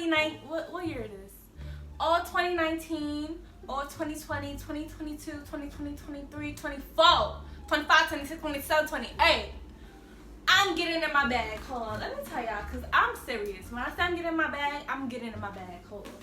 29, what year it is? All 2019, all 2020, 2022, 2020, 23, 24, 25, 26, 27, 28. I'm getting in my bag. Hold on, let me tell y'all, because I'm serious. When I say I'm getting in my bag, I'm getting in my bag. Hold on.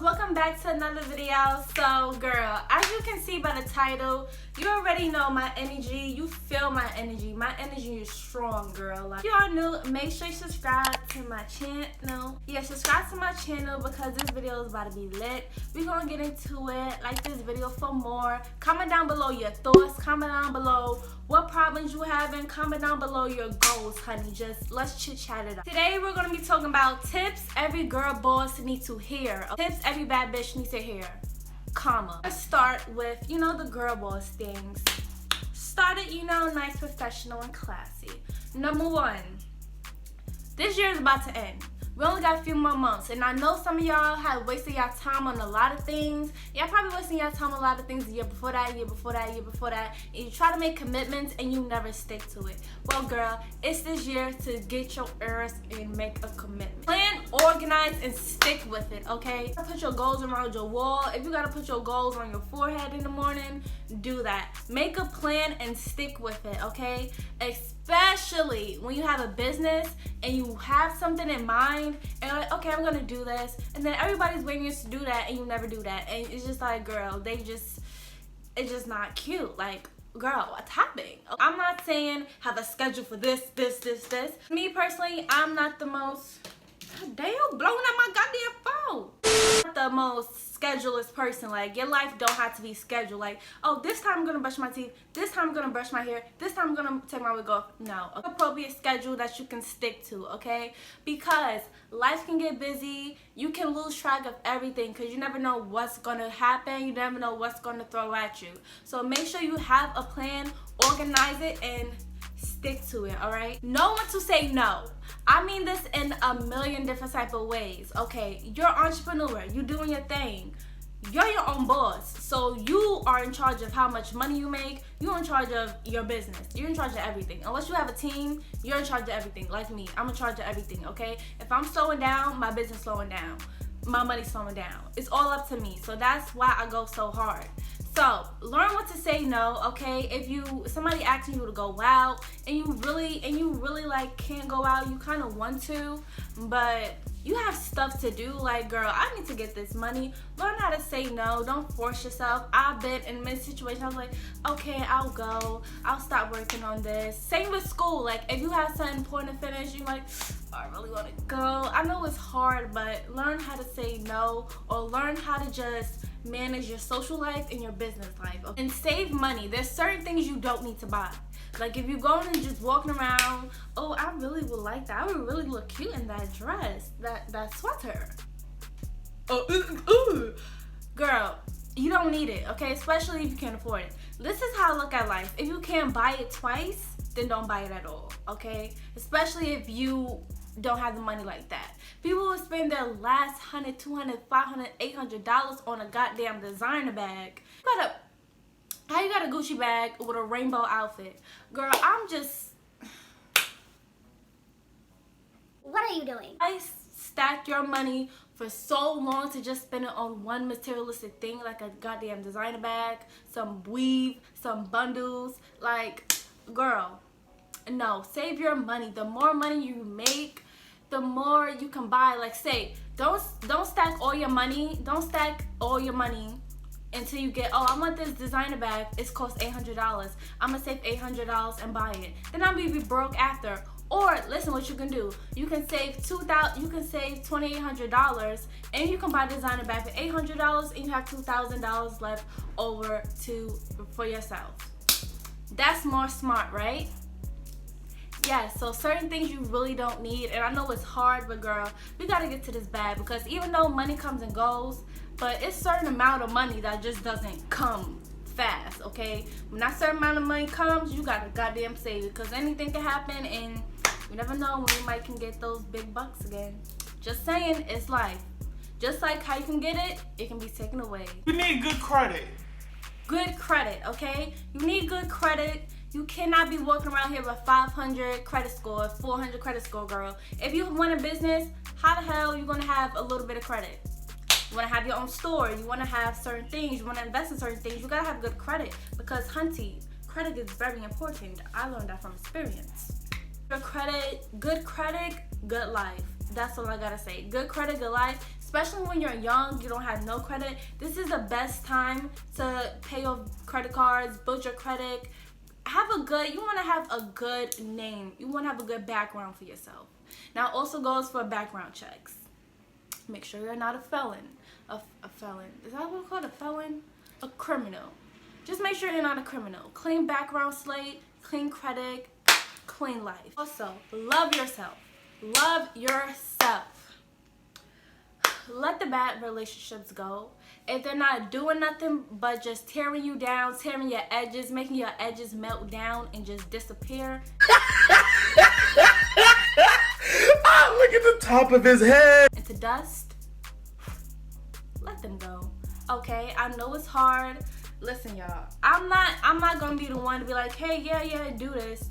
Welcome back to another video. So girl, as you can see by the title, you already know my energy. You feel my energy. My energy is strong, girl. Like, if you are new, make sure you subscribe to my channel. Yeah, subscribe to my channel because this video is about to be lit. We're gonna get into it. Like this video for more. Comment down below your thoughts. Comment down below what problems you having. Comment down below your goals, honey. Just let's chit chat it up. Today we're gonna be talking about tips every girl boss needs to hear. Tips every bad bitch needs to hear. Comma. Let's start with, the girl boss things. Start it, nice, professional, and classy. Number one, this year is about to end. We only got a few more months, and I know some of y'all have wasted y'all time on a lot of things. Y'all probably wasting y'all time on a lot of things the year before that, year before that, year before that, and you try to make commitments and you never stick to it. Well, girl, it's this year to get your ears and make a commitment. Plan, organize, and stick with it, okay? Put your goals around your wall. If you gotta put your goals on your forehead in the morning, do that. Make a plan and stick with it, okay? Especially when you have a business and you have something in mind and you're like, okay, I'm gonna do this, and then everybody's waiting you to do that and you never do that, and it's just like, girl, it's just not cute. Like, girl, what's happening? I'm not saying have a schedule for this. Me personally, I'm not the most, damn, blowing up my goddamn phone. Not the most scheduleless person. Like, your life don't have to be scheduled. Like, oh, this time I'm gonna brush my teeth, this time I'm gonna brush my hair, this time I'm gonna take my wig off. No, appropriate schedule that you can stick to, okay? Because life can get busy, you can lose track of everything because you never know what's gonna happen, you never know what's gonna throw at you. So make sure you have a plan, organize it, and stick to it, all right? Know when to say no. I mean this in a million different type of ways. Okay, you're an entrepreneur, you doing your thing, you're your own boss, so you are in charge of how much money you make. You're in charge of your business, you're in charge of everything. Unless you have a team, you're in charge of everything. Like me, I'm in charge of everything, okay? If I'm slowing down, my business slowing down, my money's slowing down. It's all up to me, so that's why I go so hard. So learn what to say no, okay? If somebody asking you to go out and you really like can't go out, you kind of want to, but you have stuff to do. Like, girl, I need to get this money. Learn how to say no. Don't force yourself. I've been in many situations. I was like, okay, I'll go. I'll stop working on this. Same with school. Like, if you have something important to finish, you're like, I really want to go. I know it's hard, but learn how to say no, or learn how to just manage your social life and your business life. And save money. There's certain things you don't need to buy. Like, if you're going and just walking around, oh, I really would like that. I would really look cute in that dress, that sweater. Girl, you don't need it, okay? Especially if you can't afford it. This is how I look at life. If you can't buy it twice, then don't buy it at all, okay? Especially if you don't have the money like that. People will spend their last $100, $200, $500, $800 on a goddamn designer bag. How you got a Gucci bag with a rainbow outfit? Girl, what are you doing? I stack your money for so long to just spend it on one materialistic thing, like a goddamn designer bag, some weave, some bundles. Like, girl, no, save your money. The more money you make, the more you can buy. Like, say, don't stack all your money. Don't stack all your money until you get, oh, I want this designer bag, it's cost $800. I'm gonna save $800 and buy it. Then I'm gonna be broke after. Or listen, what you can do, you can save $2,800 and you can buy a designer bag for $800 and you have $2,000 left over for yourself. That's more smart, right? Yeah, so certain things you really don't need, and I know it's hard, but girl, we gotta get to this bag, because even though money comes and goes, but it's a certain amount of money that just doesn't come fast, okay? When that certain amount of money comes, you gotta goddamn save it, because anything can happen, and You never know when you might can get those big bucks again. Just saying, it's life. Just like how you can get it, it can be taken away. You need good credit. Good credit, okay? You need good credit. You cannot be walking around here with 500 credit score, 400 credit score, girl. If you run a business, how the hell are you gonna have a little bit of credit? You wanna have your own store, you wanna have certain things, you wanna invest in certain things, you gotta have good credit because, hunty, credit is very important. I learned that from experience. Good credit, good life. That's all I gotta say. Good credit, good life. Especially when you're young, you don't have no credit. This is the best time to pay off credit cards, build your credit. You wanna have a good name. You wanna have a good background for yourself. Now, it also goes for background checks. Make sure you're not a felon. A felon. Is that what we call a felon? A criminal. Just make sure you're not a criminal. Clean background slate, clean credit, clean life. Also, love yourself. Love yourself. Let the bad relationships go. If they're not doing nothing but just tearing you down, tearing your edges, making your edges melt down and just disappear. Look at the top of his head. Into dust. Let them go. Okay, I know it's hard. Listen, y'all. I'm not gonna be the one to be like, hey, yeah, do this.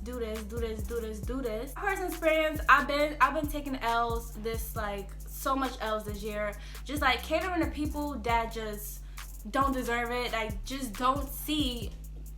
Personal experience. I've been taking L's so much L's this year. Just like catering to people that just don't deserve it. Like just don't see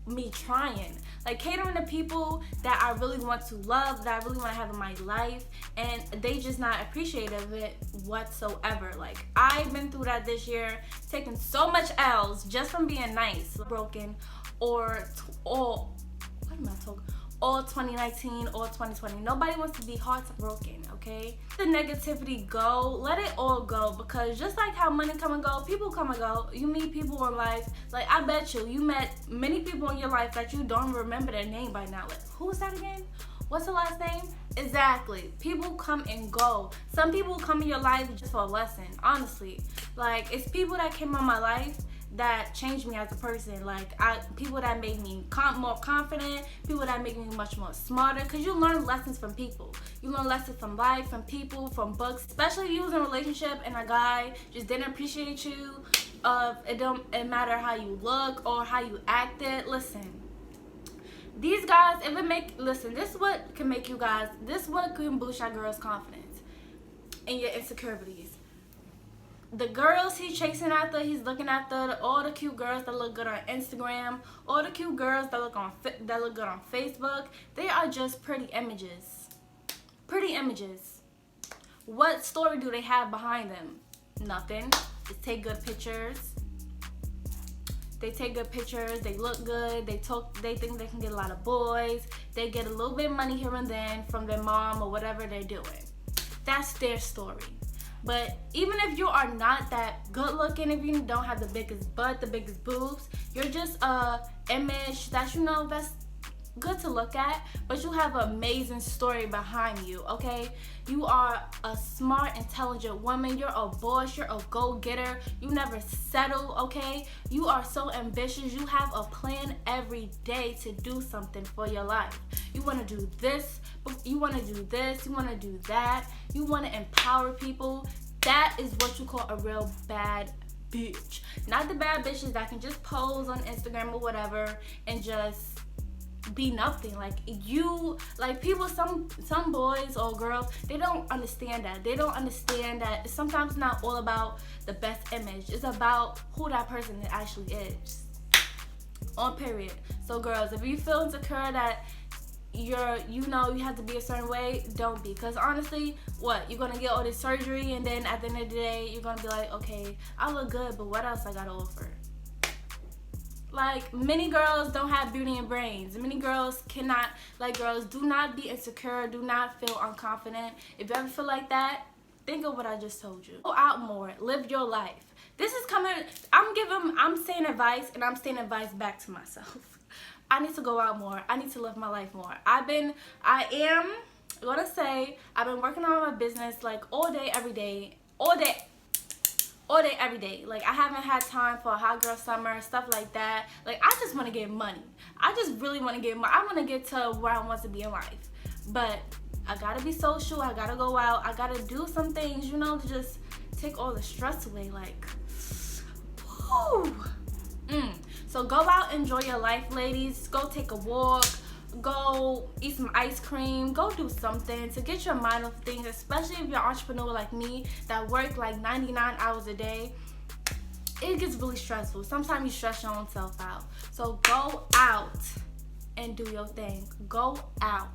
me trying. Like catering to people that I really want to love, that I really want to have in my life, and they just not appreciative of it whatsoever. Like I've been through that this year, taking so much L's just from being nice, broken, or what am I talking? All 2019, all 2020. Nobody wants to be heartbroken, okay? The negativity go, let it all go, because just like how money come and go, people come and go. You meet people in life, like I bet you met many people in your life that you don't remember their name by now. Like, who is that again? What's the last name? Exactly. People come and go. Some people come in your life just for a lesson, honestly. Like, it's people that came in my life that changed me as a person. Like people that make me more confident, people that make me much more smarter, because you learn lessons from people. You learn lessons from life, from people, from books. Especially if you was in a relationship and a guy just didn't appreciate you. It matter how you look or how you acted. Listen, these guys, this is what can make you guys, this is what can boost your girls' confidence and your insecurities. The girls he's chasing after, he's looking after all the cute girls that look good on Instagram, all the cute girls that look good on Facebook. They are just pretty images. Pretty images. What story do they have behind them? Nothing. Just take good pictures. They take good pictures. They look good. They think they can get a lot of boys. They get a little bit of money here and then from their mom or whatever they're doing. That's their story. But even if you are not that good looking, if you don't have the biggest butt, the biggest boobs, you're just a image that that's good to look at, but you have an amazing story behind you, okay? You are a smart, intelligent woman. You're a boss. You're a go-getter. You never settle, okay? You are so ambitious. You have a plan every day to do something for your life. You want to do this. You want to do this. You want to do that. You want to empower people. That is what you call a real bad bitch. Not the bad bitches that can just pose on Instagram or whatever and just be nothing. People, some boys or girls, they don't understand that. They don't understand that sometimes it's not all about the best image. It's about who that person actually is. On period. So girls, if you feel insecure that you have to be a certain way, don't be. Because honestly, you're gonna get all this surgery and then at the end of the day you're gonna be like, okay, I look good, but what else I gotta offer? Like, many girls don't have beauty and brains. Many girls cannot, girls, do not be insecure, do not feel unconfident. If you ever feel like that, think of what I just told you. Go out more, live your life. This is coming, I'm saying advice, and I'm saying advice back to myself. I need to go out more. I need to live my life more. I've been working on my business all day, every day. Like, I haven't had time for a hot girl summer, stuff like that. Like, I just want to get money. I just really want to get money. I want to get to where I want to be in life. But I gotta be social, I gotta go out, I gotta do some things, you know, to just take all the stress away. Like, whew. So go out, enjoy your life, ladies. Go take a walk, go eat some ice cream, go do something to get your mind off things, especially if you're an entrepreneur like me that work like 99 hours a day. It gets really stressful. Sometimes you stress your own self out. So go out and do your thing. Go out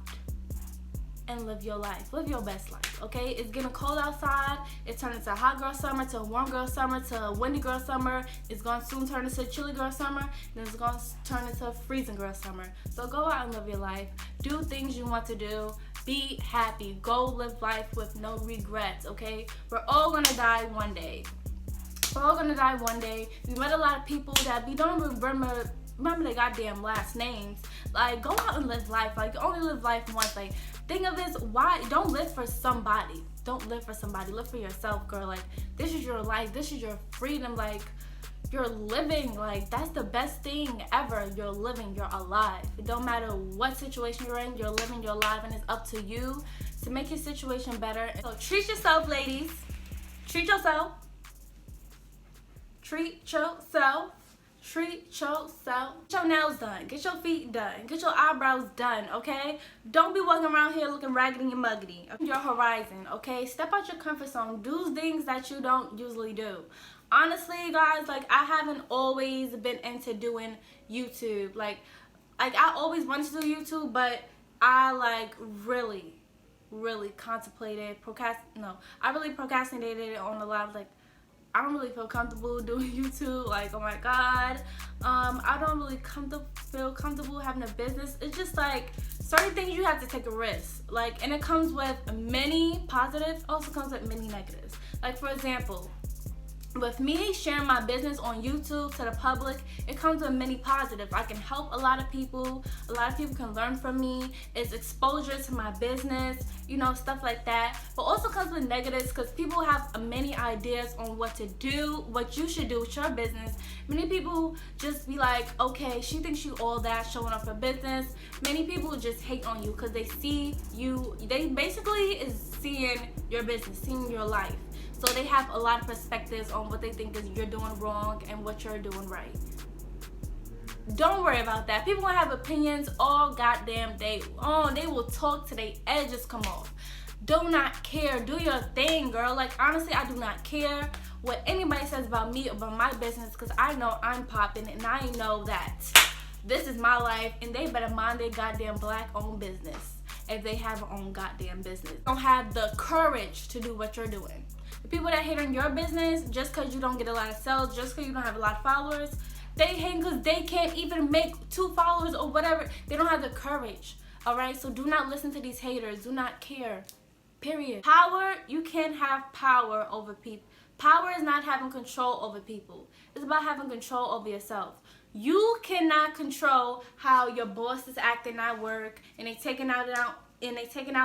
and live your life. Live your best life, okay? It's getting cold outside. It turned into a hot girl summer, to a warm girl summer, to a windy girl summer. It's going to soon turn into a chilly girl summer. Then it's going to turn into a freezing girl summer. So go out and live your life. Do things you want to do. Be happy. Go live life with no regrets, okay? We're all going to die one day. We're all going to die one day. We met a lot of people that we don't remember their goddamn last names. Like, go out and live life. Like, you only live life once. Like, think of this, why don't live for somebody. Don't live for somebody. Live for yourself, girl. Like, this is your life. This is your freedom. Like, you're living. Like, that's the best thing ever. You're living. You're alive. It don't matter what situation you're in. You're living. You're alive, and it's up to you to make your situation better. So treat yourself, ladies. Treat yourself. Treat yourself. Treat yourself. Get your nails done. Get your feet done. Get your eyebrows done, okay? Don't be walking around here looking raggedy and muggedy. Your horizon, okay? Step out your comfort zone. Do things that you don't usually do. Honestly, guys, like, I haven't always been into doing YouTube. Like I always wanted to do YouTube, but I, like, really contemplated, I really procrastinated on a lot of, like, I don't really feel comfortable doing YouTube. Like, oh my God. I don't really feel comfortable having a business. It's just like certain things you have to take a risk. Like, and it comes with many positives, also comes with many negatives. Like, for example, with me sharing my business on YouTube to the public, it comes with many positives. I can help a lot of people. A lot of people can learn from me. It's exposure to my business, you know, stuff like that. But also comes with negatives because people have many ideas on what to do, what you should do with your business. Many people just be like, okay, she thinks you all that, showing off her business. Many people just hate on you because they see you, they basically is seeing your business, seeing your life. So they have a lot of perspectives on what they think is you're doing wrong and what you're doing right. Don't worry about that. People gonna have opinions all goddamn day. Oh, they will talk till their edges come off. Do not care. Do your thing, girl. Like, honestly, I do not care what anybody says about me, about my business, because I know I'm popping and I know that this is my life and they better mind their goddamn black-owned business if they have their own goddamn business. Don't have the courage to do what you're doing. The people that hate on your business just because you don't get a lot of sales, just because you don't have a lot of followers, they hate because they can't even make 2 followers or whatever. They don't have the courage, all right? So do not listen to these haters. Do not care, period. Power, you can't have power over people. Power is not having control over people. It's about having control over yourself. You cannot control how your boss is acting at work and they taking out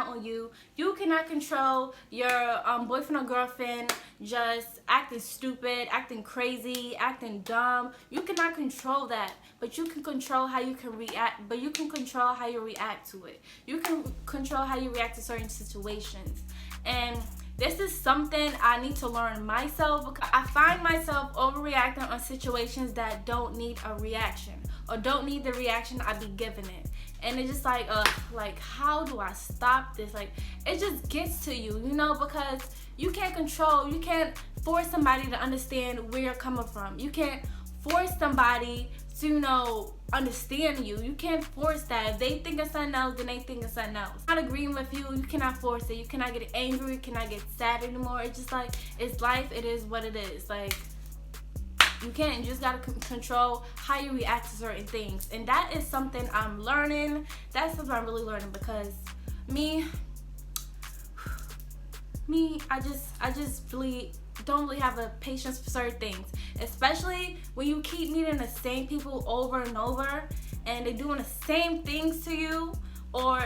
on you. You cannot control your boyfriend or girlfriend just acting stupid, acting crazy, acting dumb. You cannot control that, but you can control how you can react. But you can control how you react to it. You can control how you react to certain situations. And this is something I need to learn myself, because I find myself overreacting on situations that don't need a reaction or don't need the reaction I be giving it. And it's just like how do I stop this? Like, it just gets to you, you know, because you can't force somebody to understand where you're coming from. You can't force somebody to, you know, understand you. You can't force that. If they think of something else, then they think of something else. Not agreeing with you, you cannot force it. You cannot get angry, you cannot get sad anymore. It's just like, it's life, it is what it is. Like, you can't, you just gotta control how you react to certain things. And that is something I'm learning. That's something I'm really learning, because me, I just really don't really have a patience for certain things. Especially when you keep meeting the same people over and over and they're doing the same things to you, or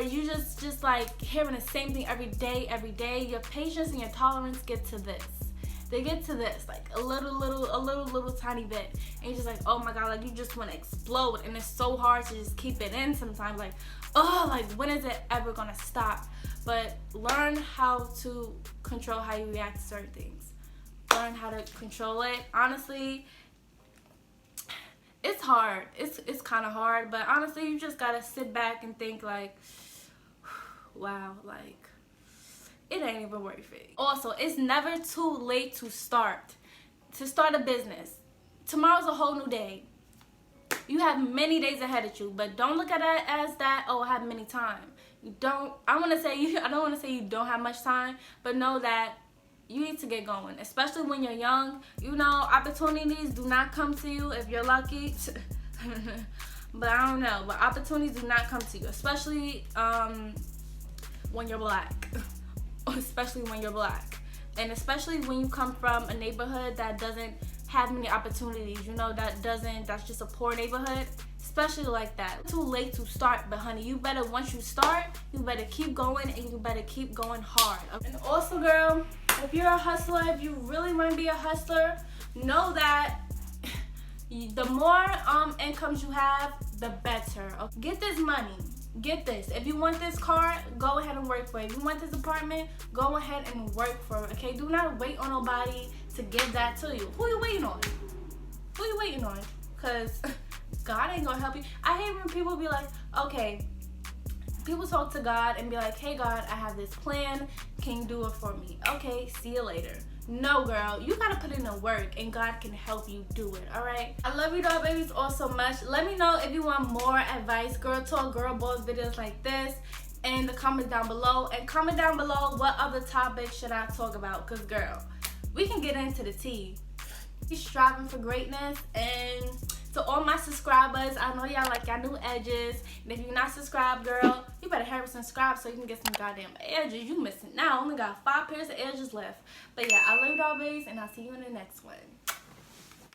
you just like hearing the same thing every day. Your patience and your tolerance get to this. they get to this, like a little tiny bit, and you're just like, oh my god, like you just want to explode, and it's so hard to just keep it in sometimes, like, oh, like when is it ever gonna stop? But learn how to control how you react to certain things. Learn how to control it. Honestly, it's hard. It's kind of hard, but honestly, you just gotta sit back and think like, wow, like it ain't even worth it. Also, it's never too late to start a business. Tomorrow's a whole new day. You have many days ahead of you, but don't look at it as that, oh, I have many time. You don't, I don't want to say you don't have much time, but know that you need to get going, especially when you're young. You know, opportunities do not come to you if you're lucky. But I don't know, but opportunities do not come to you, especially when you're black. Especially when you're black. And especially when you come from a neighborhood that doesn't have many opportunities, you know, that's just a poor neighborhood, especially like that. It's too late to start, but honey, you better, once you start, you better keep going, and you better keep going hard. And also, girl, if you're a hustler, if you really want to be a hustler, know that the more incomes you have, the better. Okay? Get this money. Get this. If you want this car, go ahead and work for it. If you want this apartment, go ahead and work for it. Okay? Do not wait on nobody to give that to you. Who you waiting on? Who you waiting on? Because God ain't gonna help you. I hate when people be like, okay, people talk to God and be like, hey God, I have this plan. Can you do it for me? Okay, see you later. No, girl, you gotta put in the work and God can help you do it, alright? I love you, doll babies, all so much. Let me know if you want more advice, girl talk, girl boss videos like this in the comments down below. And comment down below what other topics should I talk about, because, girl, we can get into the tea. He's striving for greatness. And to all my subscribers, I know y'all like y'all new edges. And if you're not subscribed, girl, you better hurry and subscribe so you can get some goddamn edges. You missing now. I only got 5 pairs of edges left. But yeah, I love you, doll babies, and I'll see you in the next one.